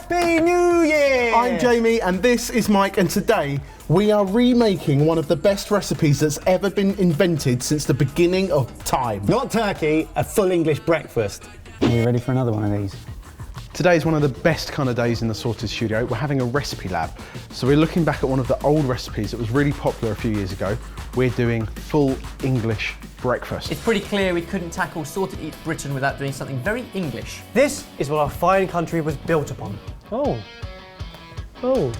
Happy New Year! I'm Jamie and this is Mike, and today we are remaking one of the best recipes that's ever been invented since the beginning of time. Not turkey, a full English breakfast. Are you ready for another one of these? Today is one of the best kind of days in the Sorted Studio. We're having a recipe lab. So we're looking back at one of the old recipes that was really popular a few years ago. We're doing full English breakfast. It's pretty clear we couldn't tackle Sorted Eat Britain without doing something very English. This is what our fine country was built upon. Oh,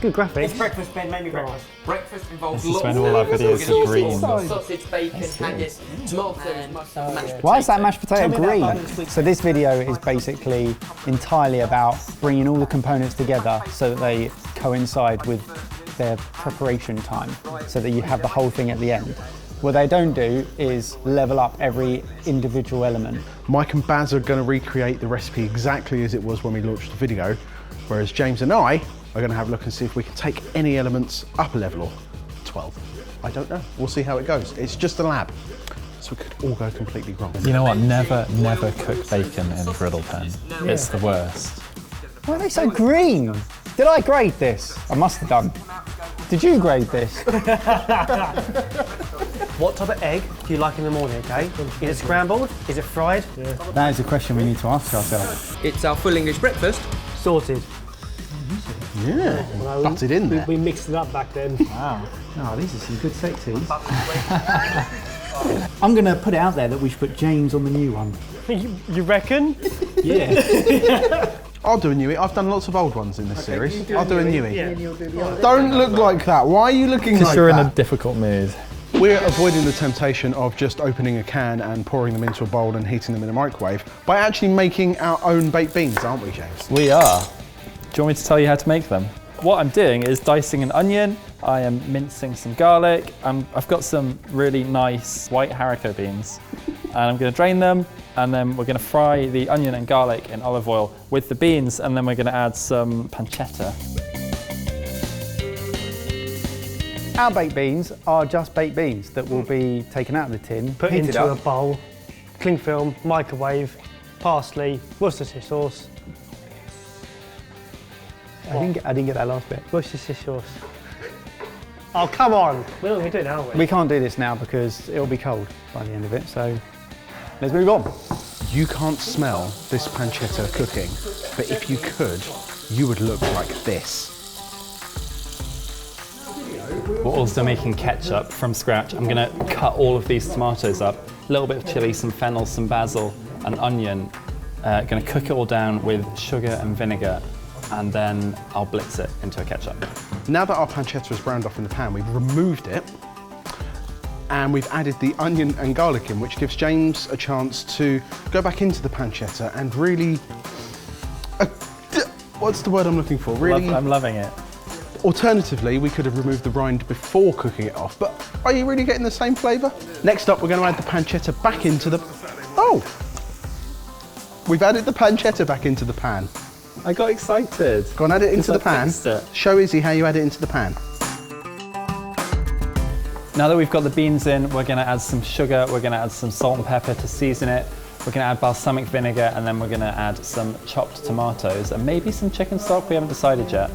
good graphics. It's breakfast, Ben, make me breakfast. Breakfast involves This is lots when all our videos are green. sausage, bacon, haggis, tomato and mashed potato. Why is that mashed potato Tell me green? about balance. So this video is basically entirely about bringing all the components together so that they coincide with their preparation time, so that you have the whole thing at the end. What they don't do is level up every individual element. Mike and Baz are going to recreate the recipe exactly as it was when we launched the video, whereas James and I are going to have a look and see if we can take any elements up a level or 12. I don't know. We'll see how it goes. It's just a lab, so it could all go completely wrong. You know what? Never cook bacon in a griddle pan. It's the worst. Why are they so green? Did I grade this? I must have done. Did you grade this? What type of egg do you like in the morning, okay? Is it scrambled? Is it fried? That is a question we need to ask ourselves. It's our full English breakfast. Sorted. Yeah, butted in there. We mixed it up back then. Wow. Oh, these are some good sexies. I'm going to put it out there that we should put James on the new one. You reckon? Yeah. I'll do a newie. I've done lots of old ones in this series. I'll do a newie. Don't look like that. Why are you looking like Because you're in a that? difficult mood. We're avoiding the temptation of just opening a can and pouring them into a bowl and heating them in a microwave by actually making our own baked beans, aren't we, James? We are. Do you want me to tell you how to make them? What I'm doing is dicing an onion. I am mincing some garlic. I've got some really nice white haricot beans. And I'm going to drain them, and then we're going to fry the onion and garlic in olive oil with the beans, and then we're going to add some pancetta. Our baked beans are just baked beans that will be taken out of the tin, Put heated into a up. bowl, cling film, microwave, parsley, Worcestershire sauce. I didn't get that last bit. Worcestershire sauce. Oh, come on. We're not going to do it now, are we? We can't do this now because it'll be cold by the end of it, so let's move on. You can't smell this pancetta cooking, but if you could, you would look like this. We're also making ketchup from scratch. I'm going to cut all of these tomatoes up, a little bit of chili, some fennel, some basil, and onion. Going to cook it all down with sugar and vinegar, and then I'll blitz it into a ketchup. Now that our pancetta is browned off in the pan, we've removed it and we've added the onion and garlic in, which gives James a chance to go back into the pancetta and really, what's the word I'm looking for? Really. I'm loving it. Alternatively, we could have removed the rind before cooking it off, but are you really getting the same flavour? Next up, we're going to add the pancetta back into the... Oh! We've added the pancetta back into the pan. I got excited. Go and add it into the I pan. fixed it. Show Izzy how you add it into the pan. Now that we've got the beans in, we're going to add some sugar, we're going to add some salt and pepper to season it, we're going to add balsamic vinegar, and then we're going to add some chopped tomatoes and maybe some chicken stock. We haven't decided yet.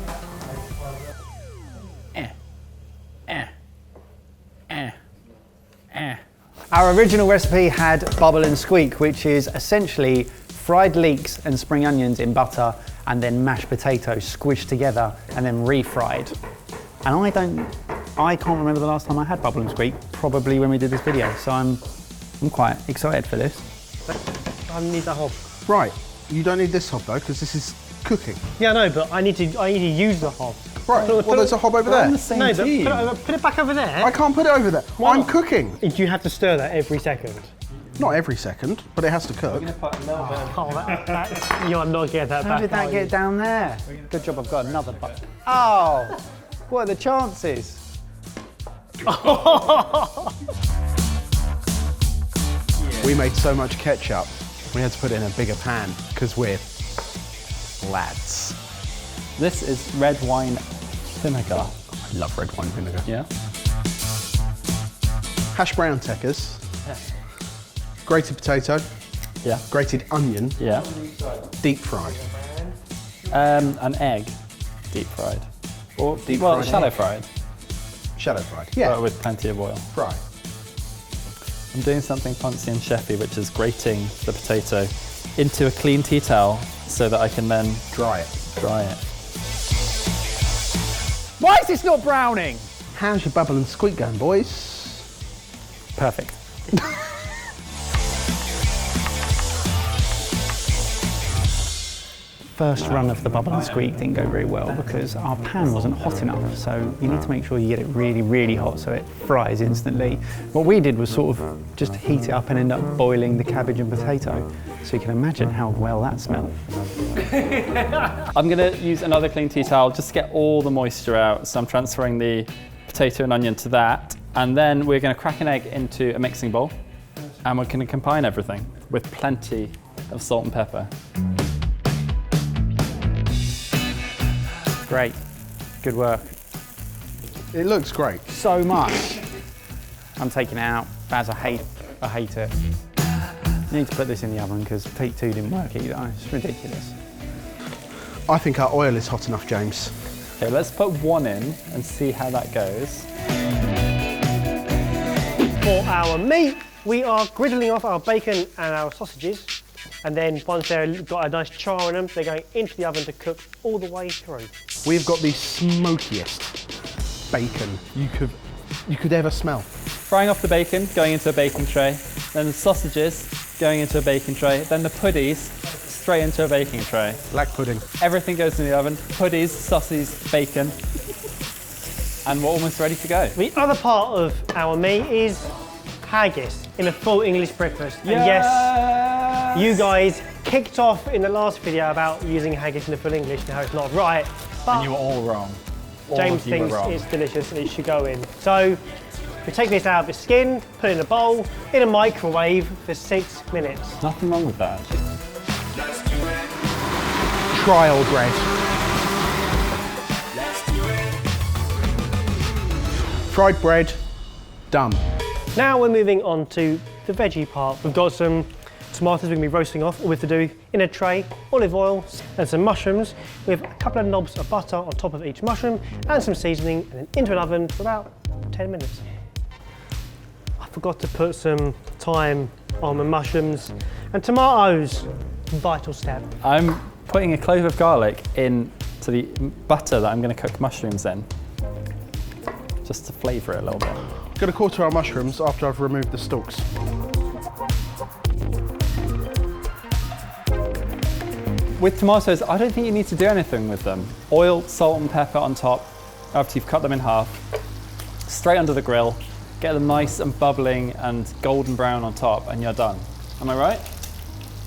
Our original recipe had bubble and squeak, which is essentially fried leeks and spring onions in butter and then mashed potatoes squished together and then refried. And I can't remember the last time I had bubble and squeak, probably when we did this video, so I'm quite excited for this. I need that hob. Right, you don't need this hob though, because this is cooking. Yeah, no, but I need to use the hob. Right, well there's a hob over there. No, but put it back over there. I can't put it over there. I'm cooking. You have to stir that every second. Not every second, but it has to cook. Oh, that's, you're not getting that How back. did that get down there? Good job I've got another bucket. Oh, what are the chances? We made so much ketchup, we had to put it in a bigger pan, because we're lads. This is red wine vinegar. I love red wine vinegar. Yeah? Hash brown techers. Grated potato. Yeah. Grated onion. Yeah. Deep fried. An egg, deep fried. Or Deep well, fried shallow egg. fried, Shallow fried. Yeah. but with plenty of oil. Right. I'm doing something fancy and chefy, which is grating the potato into a clean tea towel so that I can then Dry it. dry it. Why is this not browning? How's your bubble and squeak going, boys? Perfect. First run of the bubble and squeak didn't go very well because our pan wasn't hot enough, so you need to make sure you get it really, really hot so it fries instantly. What we did was sort of just heat it up and end up boiling the cabbage and potato, so you can imagine how well that smelled. I'm gonna use another clean tea towel just to get all the moisture out. So I'm transferring the potato and onion to that. And then we're gonna crack an egg into a mixing bowl. And we're gonna combine everything with plenty of salt and pepper. Great, good work. It looks great. So much. I'm taking it out. Baz, I hate it. You need to put this in the oven because take 2 didn't work either. It's ridiculous. I think our oil is hot enough, James. Okay, let's put 1 in and see how that goes. For our meat, we are griddling off our bacon and our sausages. And then once they've got a nice char in them, they're going into the oven to cook all the way through. We've got the smokiest bacon you could ever smell. Frying off the bacon, going into a baking tray. Then the sausages, going into a baking tray. Then the puddies, straight into a baking tray. Black pudding. Everything goes in the oven. Puddies, sausages, bacon. And we're almost ready to go. The other part of our meat is haggis in a full English breakfast. And yes, you guys kicked off in the last video about using haggis in the full English and how it's not right. But And you were all wrong. All James of you were thinks wrong. it's delicious and it should go in. So we're taking this out of the skin, put it in a bowl, in a microwave for 6 minutes. Nothing wrong with that. Trial bread. Fried bread, done. Now we're moving on to the veggie part. We've got some tomatoes we're going to be roasting off. All we have to do in a tray, olive oil and some mushrooms with a couple of knobs of butter on top of each mushroom and some seasoning, and then into an oven for about 10 minutes. I forgot to put some thyme on the mushrooms and tomatoes. Vital step. I'm putting a clove of garlic into the butter that I'm going to cook mushrooms in, just to flavour it a little bit. Gonna quarter our mushrooms after I've removed the stalks. With tomatoes, I don't think you need to do anything with them. Oil, salt and pepper on top after you've cut them in half. Straight under the grill, get them nice and bubbling and golden brown on top, and you're done. Am I right?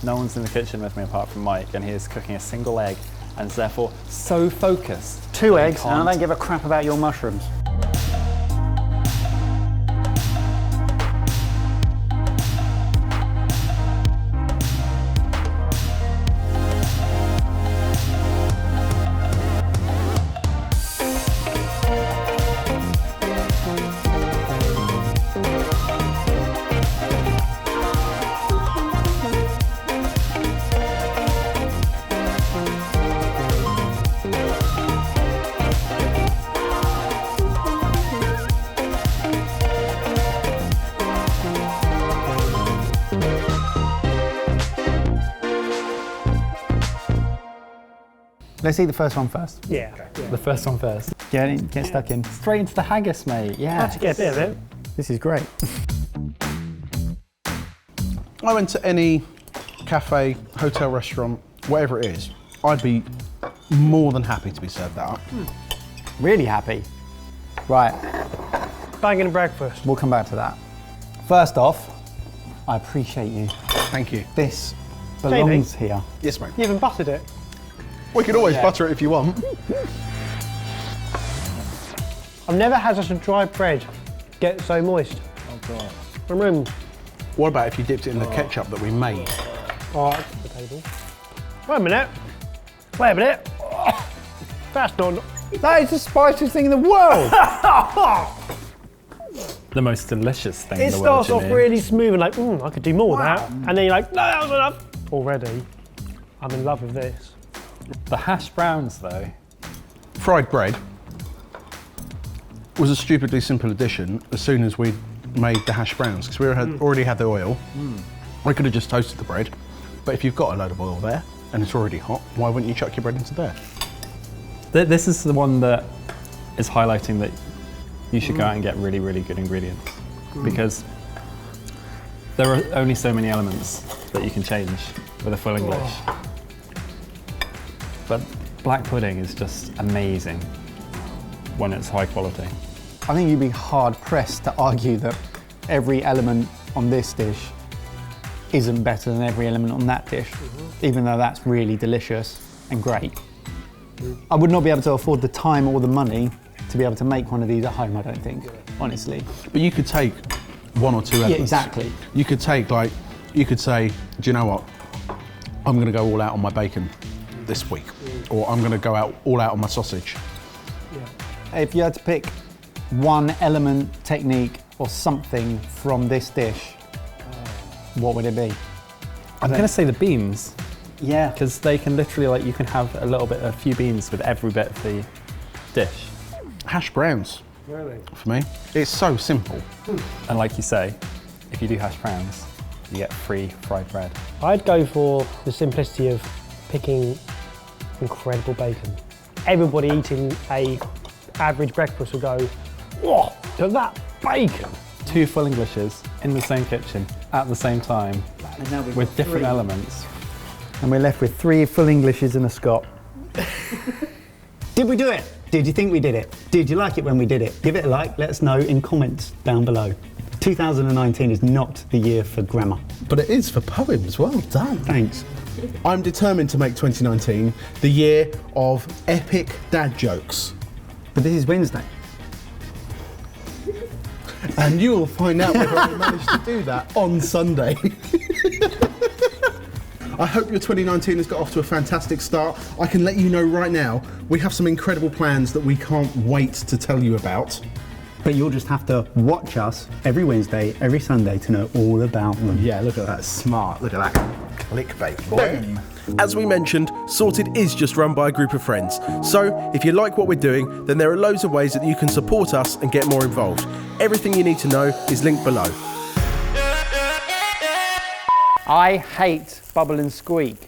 No one's in the kitchen with me apart from Mike, and he is cooking a single egg and is therefore so focused. 2 eggs, and I can't. don't give a crap about your mushrooms. Let's eat the first one first. Yeah. The first one first. Get stuck in. Straight into the haggis, mate. Yeah. Had to get a bit of it. This is great. I went to any cafe, hotel, restaurant, whatever it is, I'd be more than happy to be served that up. Really happy. Right, Banging breakfast. we'll come back to that. First off, I appreciate you. Thank you. This belongs here. Yes, mate. You even buttered it. We could always butter it if you want. I've never had such a dry bread get so moist. Oh god. Mm. What about if you dipped it in the ketchup that we made? Oh, that's the table. Wait a minute. Wait a minute. That's not. That is the spiciest thing in the world. The most delicious thing It in the world. starts off Jimmy. really smooth and like, I could do more of that. And then you're like, no, that was enough. Already, I'm in love with this. The hash browns, though. Fried bread was a stupidly simple addition as soon as we made the hash browns, because we already had the oil. We could have just toasted the bread, but if you've got a load of oil there and it's already hot, why wouldn't you chuck your bread into there? This is the one that is highlighting that you should go out and get really, really good ingredients, because there are only so many elements that you can change with a full English. But black pudding is just amazing when it's high quality. I think you'd be hard pressed to argue that every element on this dish isn't better than every element on that dish, even though that's really delicious and great. I would not be able to afford the time or the money to be able to make one of these at home, I don't think, honestly. But you could take one or two elements. Yeah, exactly. You could take, like, you could say, do you know what? I'm going to go all out on my bacon this week, or I'm going to go all out on my sausage. If you had to pick one element, technique, or something from this dish, what would it be? I'm going to say the beans, Yeah. because they can literally, like, you can have a few beans with every bit of the dish. Hash browns. Really? For me, it's so simple. And like you say, if you do hash browns, you get free fried bread. I'd go for the simplicity of picking incredible bacon. Everybody eating a average breakfast will go, "Whoa, look at that bacon!" 2 full Englishes in the same kitchen at the same time with different elements. And we're left with 3 full Englishes and a Scot. Did we do it? Did you think we did it? Did you like it when we did it? Give it a like, let us know in comments down below. 2019 is not the year for grammar. But it is for poems, well done. Thanks. I'm determined to make 2019 the year of epic dad jokes. But this is Wednesday. And you will find out whether I managed to do that on Sunday. I hope your 2019 has got off to a fantastic start. I can let you know right now, we have some incredible plans that we can't wait to tell you about. But you'll just have to watch us every Wednesday, every Sunday to know all about them. Yeah, look at that, smart, look at that. Clickbait, boom. As we mentioned, Sorted is just run by a group of friends. So, if you like what we're doing, then there are loads of ways that you can support us and get more involved. Everything you need to know is linked below. I hate Bubble and Squeak.